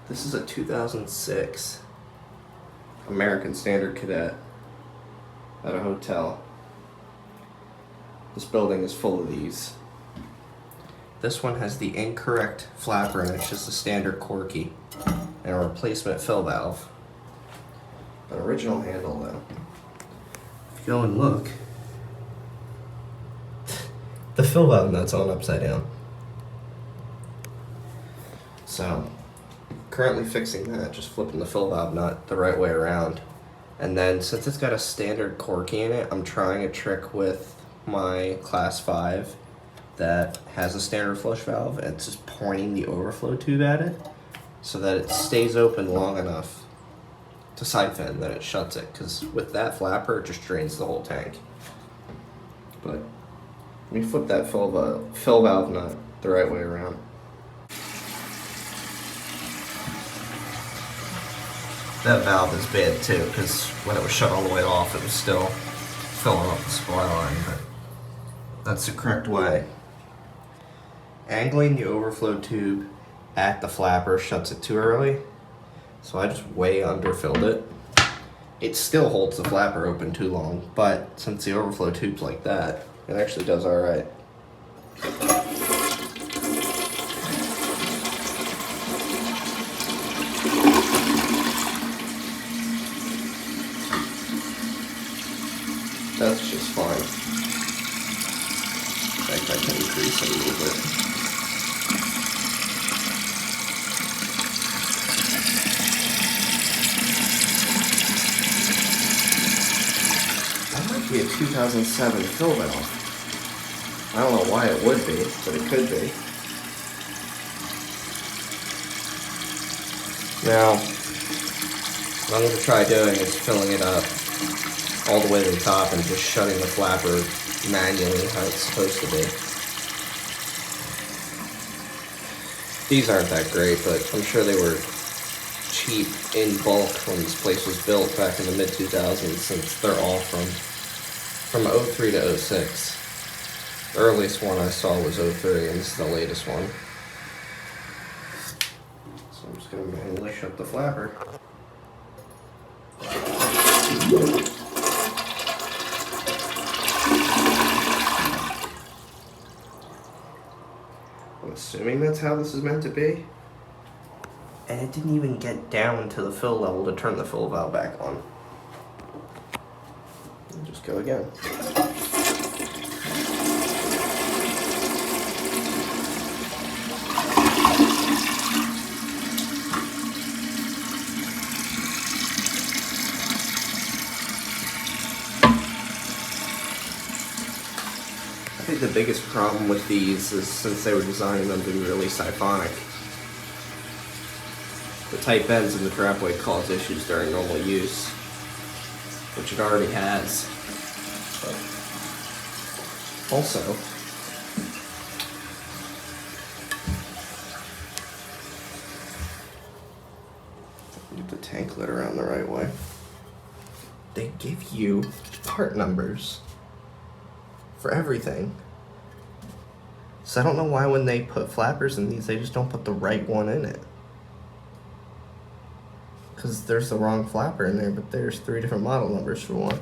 This is a 2006 American Standard Cadet at a hotel. This building is full of these. This one has the incorrect flapper and it's just a standard corky and a replacement fill valve. An original handle though. If you go and look, the fill valve nut's on upside down. So, currently fixing that, just flipping the fill valve nut the right way around. And then since it's got a standard corky in it, I'm trying a trick with my class 5 that has a standard flush valve, and it's just pointing the overflow tube at it so that it stays open long enough to siphon that it shuts it, because with that flapper it just drains the whole tank. But let me flip that fill valve nut the right way around. That valve is bad too, because when it was shut all the way off, it was still filling up the supply line, but that's the correct way. Angling the overflow tube at the flapper shuts it too early, so I just way underfilled it. It still holds the flapper open too long, but since the overflow tube's like that, it actually does alright. That's just fine. In fact, I can increase it a little bit. That might be a 2007 fill valve. I don't know why it would be, but it could be. Now, what I'm going to try doing is filling it up all the way to the top and just shutting the flapper manually how it's supposed to be. These aren't that great, but I'm sure they were cheap in bulk when this place was built back in the mid-2000s, since they're all from 03 to 06. The earliest one I saw was 03, and this is the latest one. So I'm just going to manually shut the flapper. I'm assuming that's how this is meant to be. And it didn't even get down to the fill level to turn the fill valve back on. And just go again. I think the biggest problem with these is, since they were designing them to be really siphonic, the tight bends in the trap weight cause issues during normal use, which it already has. But also, get the tank lid around the right way. They give you part numbers for everything. So I don't know why when they put flappers in these, they just don't put the right one in it. Because there's the wrong flapper in there, but there's 3 different model numbers for one.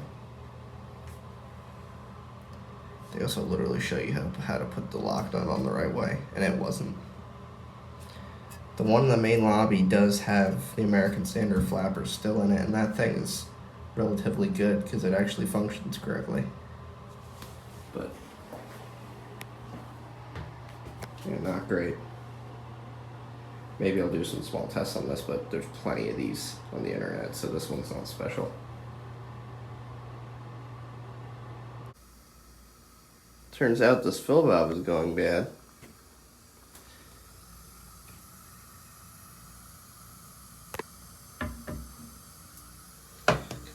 They also literally show you how to put the lock nut on the right way, and it wasn't. The one in the main lobby does have the American Standard flapper still in it, and that thing is relatively good because it actually functions correctly. But yeah, not great. Maybe I'll do some small tests on this, but there's plenty of these on the internet, so this one's not special. Turns out this fill valve is going bad.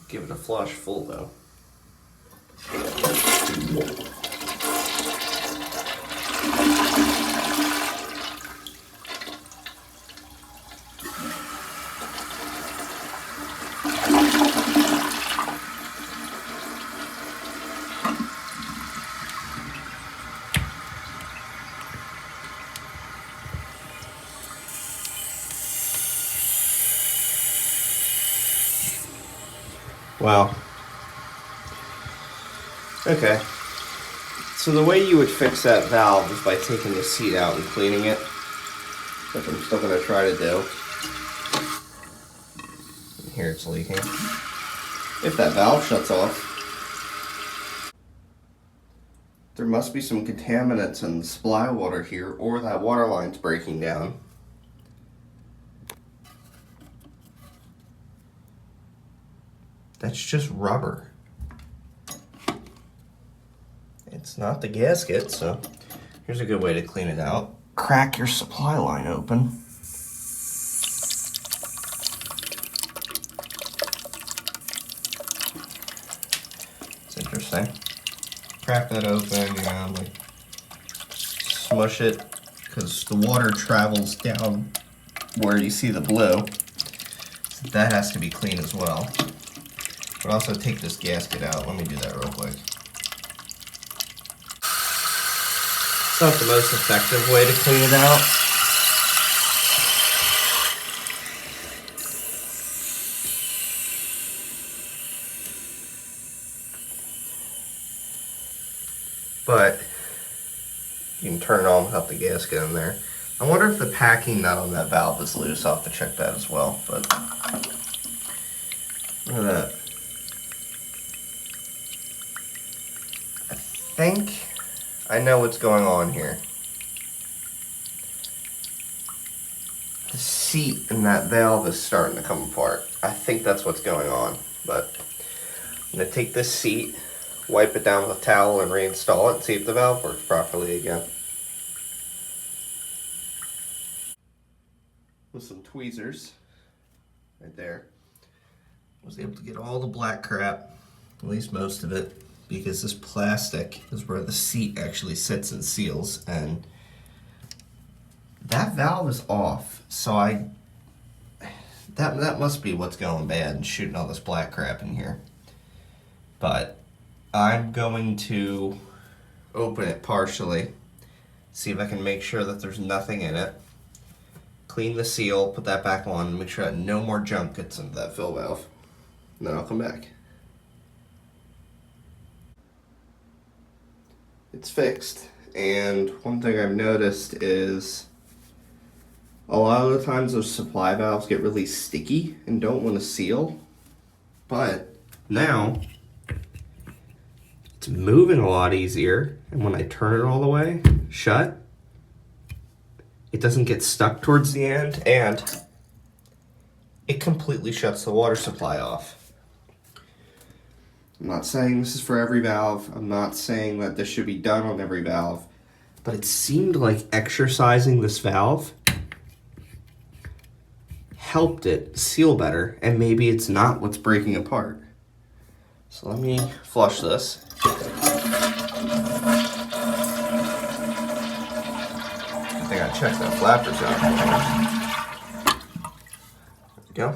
Give it a flush full though. Well, okay. So the way you would fix that valve is by taking the seat out and cleaning it, which I'm still going to try to do. Here it's leaking. If that valve shuts off, there must be some contaminants in the supply water here, or that water line's breaking down. That's just rubber. It's not the gasket, so here's a good way to clean it out. Crack your supply line open. It's interesting. Crack that open, you know, like smush it, because the water travels down where you see the blue. So that has to be clean as well. But also take this gasket out. Let me do that real quick. It's not the most effective way to clean it out. But you can turn it on without the gasket in there. I wonder if the packing nut on that valve is loose. I'll have to check that as well. But look at that. I think I know what's going on here. The seat in that valve is starting to come apart. I think that's what's going on. But I'm going to take this seat, wipe it down with a towel, and reinstall it and see if the valve works properly again. With some tweezers, right there, I was able to get all the black crap, at least most of it, because this plastic is where the seat actually sits and seals, and that valve is off. So that must be what's going bad and shooting all this black crap in here. But I'm going to open it partially, see if I can make sure that there's nothing in it, clean the seal, put that back on, and make sure that no more junk gets into that fill valve. And then I'll come back. It's fixed, and one thing I've noticed is a lot of the times those supply valves get really sticky and don't want to seal, but now it's moving a lot easier, and when I turn it all the way shut, it doesn't get stuck towards the end, and it completely shuts the water supply off. I'm not saying this is for every valve. I'm not saying that this should be done on every valve, but it seemed like exercising this valve helped it seal better, and maybe it's not what's breaking apart. So let me flush this. I think I checked that flappers out. There we go.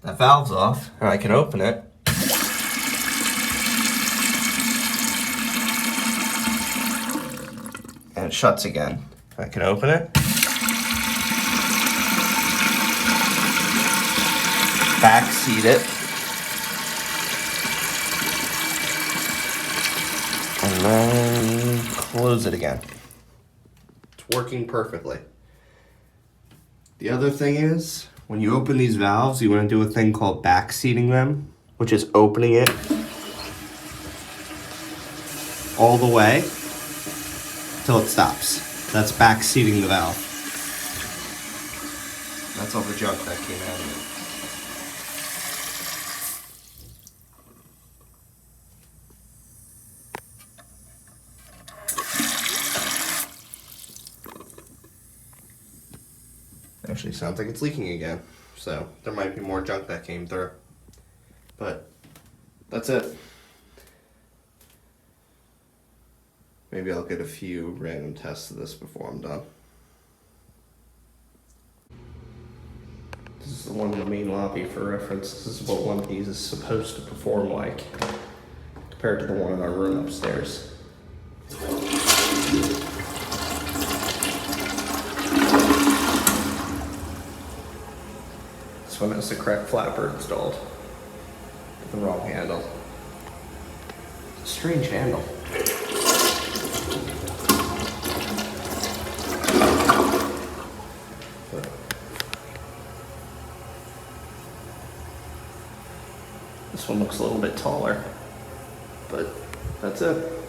That valve's off, and I can open it. And it shuts again. I can open it. Back seat it. And then close it again. It's working perfectly. The other thing is, when you open these valves, you want to do a thing called back seating them, which is opening it all the way till it stops. That's back seating the valve. That's all the junk that came out of it. Actually sounds like it's leaking again, so there might be more junk that came through. But that's it. Maybe I'll get a few random tests of this before I'm done. This is the one in the main lobby for reference. This is what one of these is supposed to perform like compared to the one in our room upstairs. This one has the correct flapper installed. The wrong handle. Strange handle. This one looks a little bit taller, but that's it.